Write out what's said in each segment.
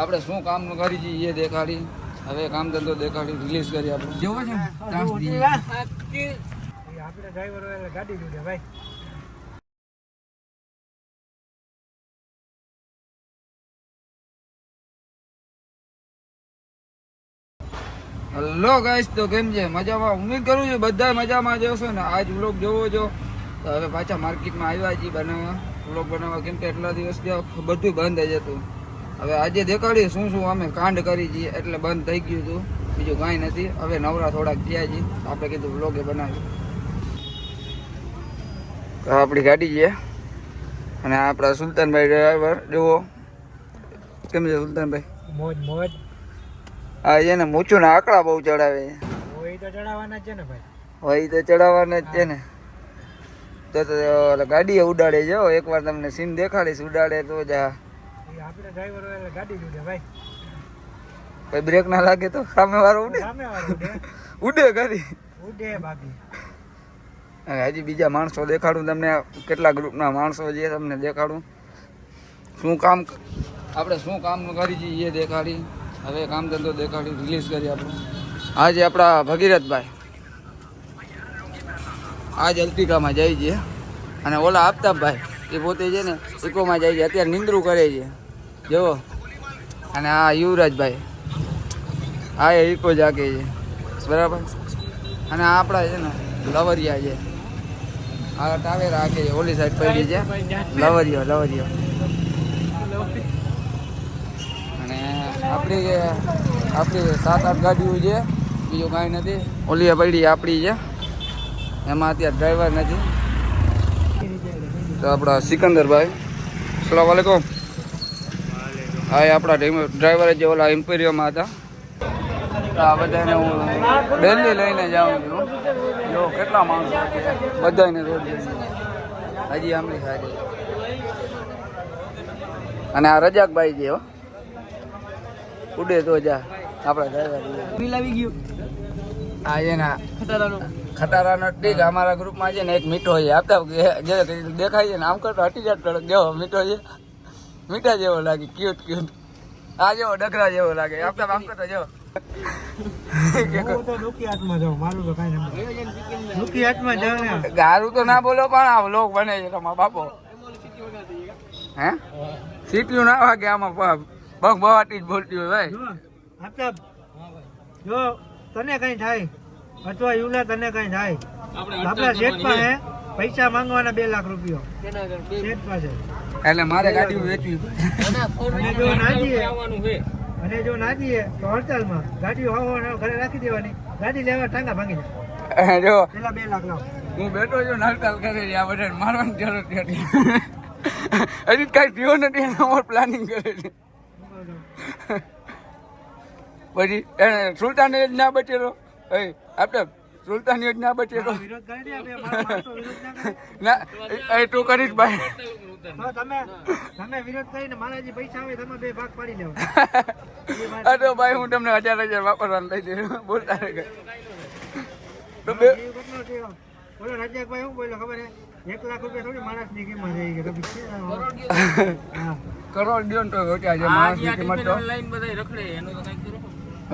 આપણે શું કામ કરી છે એ દેખાડી, હવે કામ ધંધો દેખાડી રિલીઝ કરી આપણે જોવો છે આપણે ડ્રાઈવર ગાડી જોડે ભાઈ. હેલો ગાઈસ, તો કેમ છે? મજામાં? ઉમ્મીદ કરું છું બધા મજામાં જ હશો ને. આજ વ્લોગ જોવો છો તો હવે પાછા માર્કેટમાં આવ્યા છીએ બનાવવા, વ્લોગ બનાવવા, કેમ કે એટલા દિવસ બધું બંધ જ હતું. હવે આજે દેખાડીએ શું શું અમે કાંડ કરી છીએ, એટલે બંધ થઈ ગયું હતું, બીજું કાંઈ નથી. હવે નવરા થોડાક થયા છીએ, આપણે કીધું વ્લોગે બનાવી. તો આપણી ગાડી છે અને આપણા સુલતાનભાઈ ડ્રાઈવર જુઓ કેમ છે સુલતાનભાઈ? મોજ મોજ. હા, એને મૂછું ના આંકડા બહુ ચડાવે છે. હોય તો ચડાવવાના જ છે ને ભાઈ. હોય તો ચડાવવાના જ છે ને. તો ગાડીએ ઉડાડે છે. એકવાર તમને સીન દેખાડીશ ઉડાડે તો જ. આપણે ડ્રાઈવર ગાડી જોડે ભાઈ. કોઈ બ્રેક ના લાગે તો સામે વાળો ઉડે. સામે વાળો ઉડે ગાડી ઉડે બાકી. હજી બીજા માણસો દેખાડું તમને, કેટલા ગ્રુપના માણસો છે તમને દેખાડું. શું કામ આપણે શું કામ કરી છીએ એ દેખાડી, હવે કામ ધંધો દેખાડી રિલીઝ કરી આપણે. આજે આપણા ભગીરથભાઈ આજ અલ્ટિકામાં જાય છે અને ઓલા આફતાબભાઈ એ પોતે છે ને ઇકોમાં જાય છે, અત્યારે નિંદ્રું કરે છે જુઓ. અને આ યુવરાજભાઈ આ એ ઇકો જાગે છે બરાબર. અને આ આપણા છે ને લવરિયા છે, આ ટાવેરા આખે છે, ઓલી સાઈડ પડી છે લવરિયો. અને આપણી 7-8 ગાડીઓ છે, બીજું કાંઈ નથી. ઓલી પડી આપણી છે, એમાં અત્યારે ડ્રાઈવર નથી. તો આપણા સિકંદરભાઈ, અસલામ વાલેકુમ. હા, એ આપણા ડ્રાઈવર જે ઓલા ઇમ્પિરિયમમાં હતા. આ બધાને હું ડેલી લઈને જાઉં છું. જો કેટલા માણસો છે, બધાને રોજ હજી આમલી સારી. અને આ રજાકભાઈ છે ઉડે તો જા આપણા ડ્રાઈવર આવી ગયું. આ છે ને ખટારાનો ટીક અમારા ગ્રુપમાં છે ને એક મીઠો છે, આપતા જે દેખાય છે ને આમ કરતો હટી જાત કરો જેવો મીઠો છે, મીઠા જેવો લાગે, ક્યુટ. આ જેવો ડગરા જેવો લાગે, આપતા આમ કરતો જેવો. ગારું તો ના બોલો પણ આ લોક બને છે તમારા બાપો. હે સીટીયું ના વાગે આમાં બગ બવાટી જ બોલતી હોય ભાઈ. જો તને કઈ થાય અથવા યુલા તને કઈ થાય, આપણા શેઠ પાસે પૈસા માંગવાના 2 લાખ રૂપિયા શેઠ પાસે. એટલે મારે ગાડી વેચવી અને જો ના જઈએ તો હડતાલમાં ગાડીઓ ઘરે રાખી દેવાની, ગાડી લેવા ટાંગા ભાંગી જાય. જો પેલા 2 લાખ લાવ. હું બેઠો છું હડતાલ કરે છે, આ બધા મારવાની જરૂર નથી. હજી કઈ થયો નથી, અમારું પ્લાનિંગ કરે છે. પછી એને સુલતાન જ ના બચેલો, આપણે સુલતાન જ ના બચેલો ના એ તું કરીશ ભાઈ. તમે વિરોધ કરીને મારા જે પૈસા આવે તમે 2 ભાગ પાડી લેવો. તો ભાઈ હું તમને 1000 વાપરવાનું લઈ દઈશ, બોલતા રહે. તો બોલો રજાકભાઈ શું બોલ્યો ખબર હે? 1 લાખ રૂપિયા થોડી માણસની કિંમત થઈ ગઈ. કરોડ દો ને તો રોટ્યા છે માણસની કિંમત તો.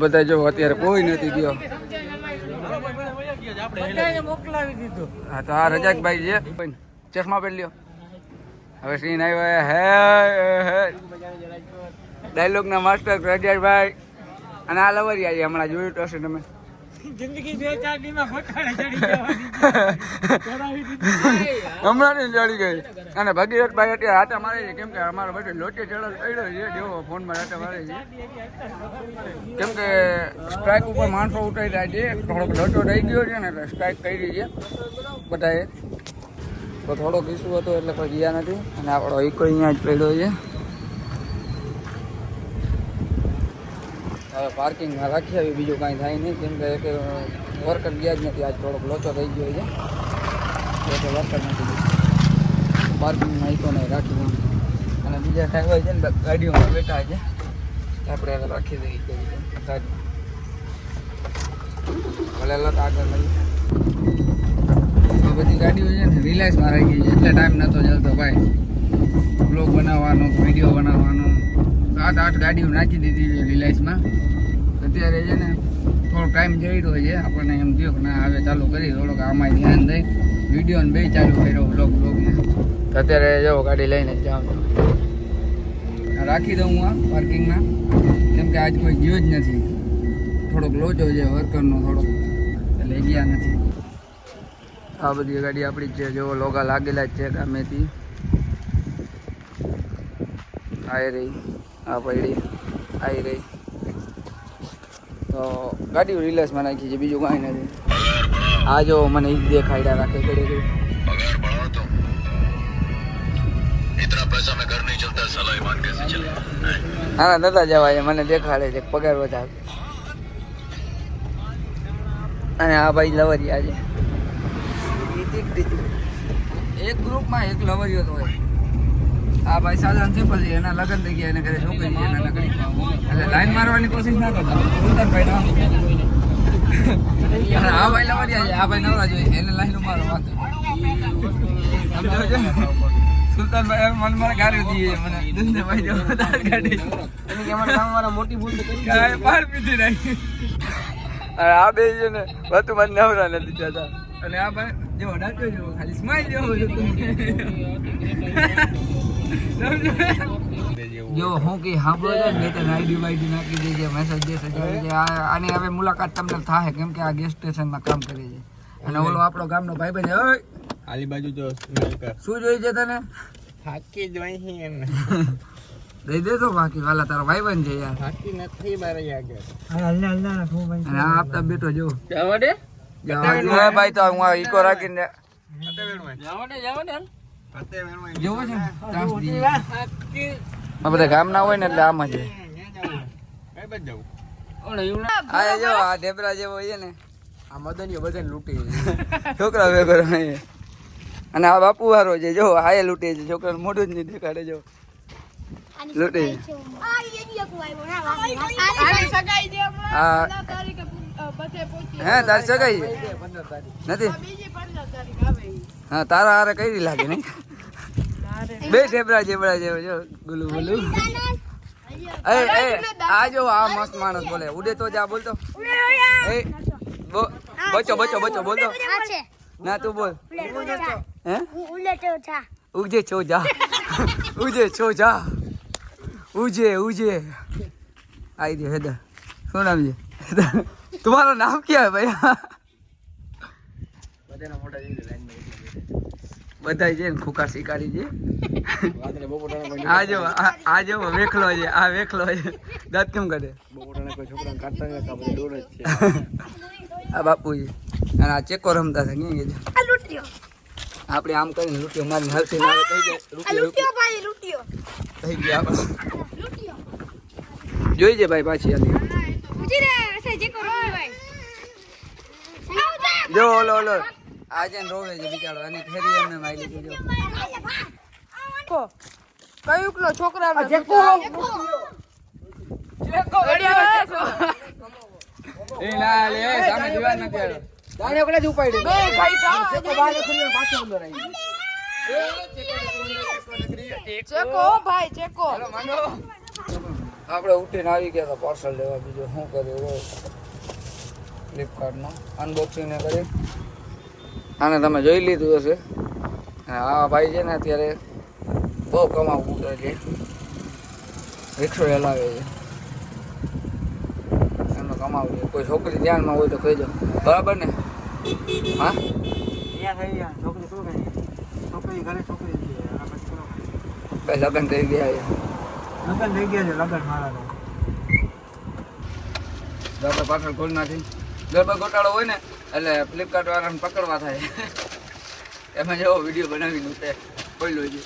બધા જો અત્યારે કોઈ નથી ગયો. હા, તો આ રજાકભાઈ છે, ચશ્મા પહેરી લ્યો. હવે સીન આવ્યો હે ડાયલોગ ના માસ્ટર રજાકભાઈ. અને આ લવરિયા છે, હમણાં જોયું તો હશે તમે. જિંદગી 2-4 દીમાં ફટાડે ચડી હમણાં ની ચડી ગઈ. અને ભગીરથભાઈ અત્યારે હાથા મારે છે, કેમ કે અમારો બધો લોચે ચડો પડ્યો છે, જેવો ફોનમાં હાથા મારે છે. કેમ કે સ્ટ્રાઇક ઉપર માણસો ઉઠાઈ રહ્યા છે, થોડોક લોચો રહી ગયો છે ને એટલે સ્ટ્રાઇક કરી છે બધાએ. તો થોડોક ઇસ્યુ હતો એટલે કોઈ ગયા નથી. અને આપણો ઇકો અહીંયા જ પડ્યો છે. હવે પાર્કિંગમાં રાખી આવી, બીજું કાંઈ થાય નહીં, કેમ કે એક વર્કર ગયા જ નથી. આજ થોડોક લોચો થઈ ગયો છે એટલે વર્કર નથી. પાર્કિંગમાં ઇકોને રાખી દઉં. અને બીજા ડ્રાઈવર છે ને ગાડીઓમાં બેઠા છે, આપણે હવે રાખી દઈએ ગાડી. ભલે લત આગળ લઈ બધી ગાડીઓ છે ને રિલાયન્સમાં રહી ગઈ છે, એટલે ટાઈમ નહોતો ચાલતો ભાઈ બ્લોગ બનાવવાનો, વિડીયો બનાવવાનો. 7-8 ગાડીઓ નાખી દીધી છે રિલાયન્સમાં. અત્યારે છે ને થોડો ટાઈમ જઈ રહ્યો છે, આપણને એમ થયું કે ના હવે ચાલુ કરી થોડોક આમાં ધ્યાન દઈ વિડીયો ને બે ચાલુ કર્યો બ્લોગને. અત્યારે જો ગાડી લઈને જ જાઉં છું. રાખી દઉં હું આ પાર્કિંગમાં, કેમ કે આજ કોઈ ગયો જ નથી. થોડોક લોચો છે વર્કરનો થોડોક, એટલે ગયા નથી. આ બધી ગાડી આપણી જ છે, જો લોગા લાગેલા જ છે ગામેથી. આવી રહી, આ પડી આવી રહી. તો ગાડીઓ રિલેક્સમાં નાખી છે, બીજું કાંઈ નથી. આ જો મને ઈ દેખાડ્યા રાખે ઘડી ઘડી. હા નતા જવાય, મને દેખાડે છે પગાર વધારે. અને આ ભાઈ લવરિયા છે. એક ગ્રુપમાં એક લવરિયો તો હોય. આ ભાઈ સાધારણ સિમ્પલ છે, એના લગ્ન થઈ ગયા, એને ઘરે છોકરી છે, એના લગ્ન. એટલે લાઈન મારવાની કોશિશ ના કરતા સુલતાનભાઈ ના. આ ભાઈ લવરિયા છે, આ ભાઈ નવરા જોઈએ, એને લાઈન મારો વાંધો. સમજો છો સુલતાનભાઈ મને મારે ગાડી દીધી મને દુનિયાભાઈ જો વધારે ગાડી એને કે અમારા ગામવાળા મોટી ભૂલ તો કરી કાંઈ પાર પીધી નહીં. અને આ બે છે ને બધું મને નવરા નથી જતા. અને આ ભાઈ જો ડાક્ટર જો ખાલી સ્માઈલ જેવો જો હું કે સાંભળો છો ને તો આઈડી વાઈડી નાખી દેજે, મેસેજ દેશે આને હવે મુલાકાત તમને થાય, કેમ કે આ ગેસ સ્ટેશનમાં કામ કરે છે. અને ઓલો આપણો ગામનો ભાઈ બને ઓય આલી બાજુ જો શું જોઈ છે તને? હાકી જોઈ હી એને દઈ દે તો બાકી વાલા તારો ભાઈ બન છે યાર. હાકી નથી મારે આગળ. હાલ ના હું ભાઈ. અને આ આપતા બેઠો જો જવા દે ભાઈ. તો હું ઈકો રાખીને જવા દે જોવો છે આ બધા ગામ ના હોય ને એટલે આમ જ આ જો આ ઢેબરા જેવો છે ને આ મદનીઓ બધાને લૂંટી છોકરા ભેગો રમે. અને આ બાપુ વાળો છે જો આ એ લૂંટે છે, છોકરાને મોઢું જ નહીં દેખાડે જો લૂંટે. હે તારી સગાઈ નથી? હા તારા હારે કઈ લાગે નહીં. બે ઢેબરા જેબડા જેવો જો ગુલુ ગુલુ. આ જો આ મસ્ત માણસ બોલે ઉડે તો જા બોલતો. એ બચો બચો બચો બોલતો ના તું બોલ. હે ઉજે છો જા ઉજે છો જા ઉજે ઉજે. आई दे हैदर શું નામ છે तुम्हारा नाम क्या है भाई? બધા છે ને ખુકા શિકારી છે. આ જો વેખલો છે, આ વેખલો છે દાંત કેમ કાઢે આ બાપુ છે. અને આ ચેકો રમતા હતા ક્યાં ગયા આપણે આમ કરીને લૂંટ્યો મારીને હલતી ના આવે થઈ જાય જોઈ છે ભાઈ પાછી જો ઓલો ઓલો આજે રોવે છે બિચારો અને ફેરી એમને મારી લીધી જો કયું કલો છોકરા ચેકો એ ના લે સામે જીવાન નથી આવ્યો તારે ઓકડે જ ઉપાડી બે ભાઈ ચેકો બહાર ખુલ્લો પાછો અંદર આવી ચેકો ભાઈ ચેકો હેલો માંડો આપણે ઉઠીને આવી ગયા હતા પાર્સલ લેવા. બીજો શું કર્યું ફ્લિપકાર્ટનો અનબોક્સિંગ ને કરી આને તમે જોઈ લીધું હશે. આ ભાઈ છે ને અત્યારે બહુ કમાવું છે, રિક્ષો હલાવે છે, એમનો કમાવું છે. કોઈ છોકરી ધ્યાનમાં હોય તો કહી દો બરાબર ને? હા છોકરી ઘરે છોકરી લગ્ન થઈ ગયા છે. લગ્ન થઈ ગયા છે લગ્ન મારા આપણે પાછળ ખોલ નાખી ગરબા ગોટાળો હોય ને એટલે ફ્લિપકાર્ટ વાળાને પકડવા થાય. એમાં જેવો વિડીયો બનાવીને ઉતે ખોલ્યો છે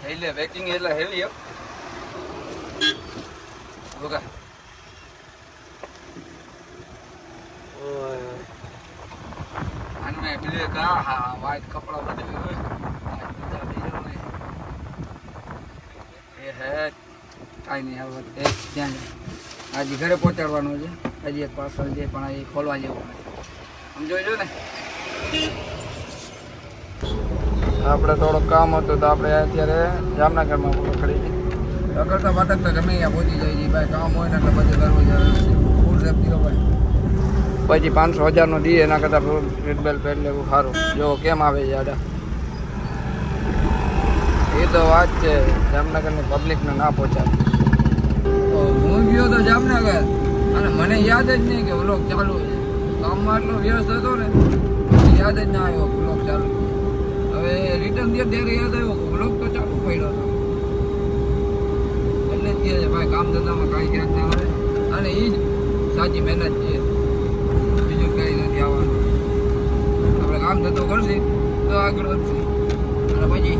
હેલી પેકિંગ એટલે હેલી બકા આને પેલી કા હા વ્હાઈટ કપડા બધે એ હે કાંઈ નહીં હવે ત્યાં આજે ઘરે પહોંચાડવાનું છે. હજી એક પાર્સલ છે પણ એ ખોલવા જેવું નથી. આમ જોઈ લો ને આપણે થોડુંક કામ હતું તો આપણે અત્યારે જામનગરમાં પકડી કરતા પાટકતા ગમે ત્યાં પહોંચી જાય છે ભાઈ. કામ હોય ને એટલે બધું કરવું જરૂર છે. ફૂલ સેફટી હોય પછી 500,000 દઈએ એના કરતાં સીટ બેલ્ટ પહેરી લેવું સારું. જો કેમ આવે છે આડા. એ તો વાત છે જામનગરની પબ્લિકને ના પહોંચાડે. હું ગયો તો જામનગર અને મને યાદ જ નહીં કે વ્લોગ ચાલુ છે. કામમાં એટલો વ્યસ્ત હતો ને યાદ જ ના આવ્યો વ્લોગ ચાલુ. હવે રિટર્ન થયો ત્યારે યાદ આવ્યો વ્લોગ તો ચાલુ પડ્યો હતો. એટલે જ કહે છે ભાઈ કામ ધંધામાં કાંઈ ક્યાંક ના આવે અને એ જ સાચી મહેનત છે. બીજું કંઈ નથી આવવાનું. આપણે કામ ધંધો કરશે તો આગળ વધશે અને પછી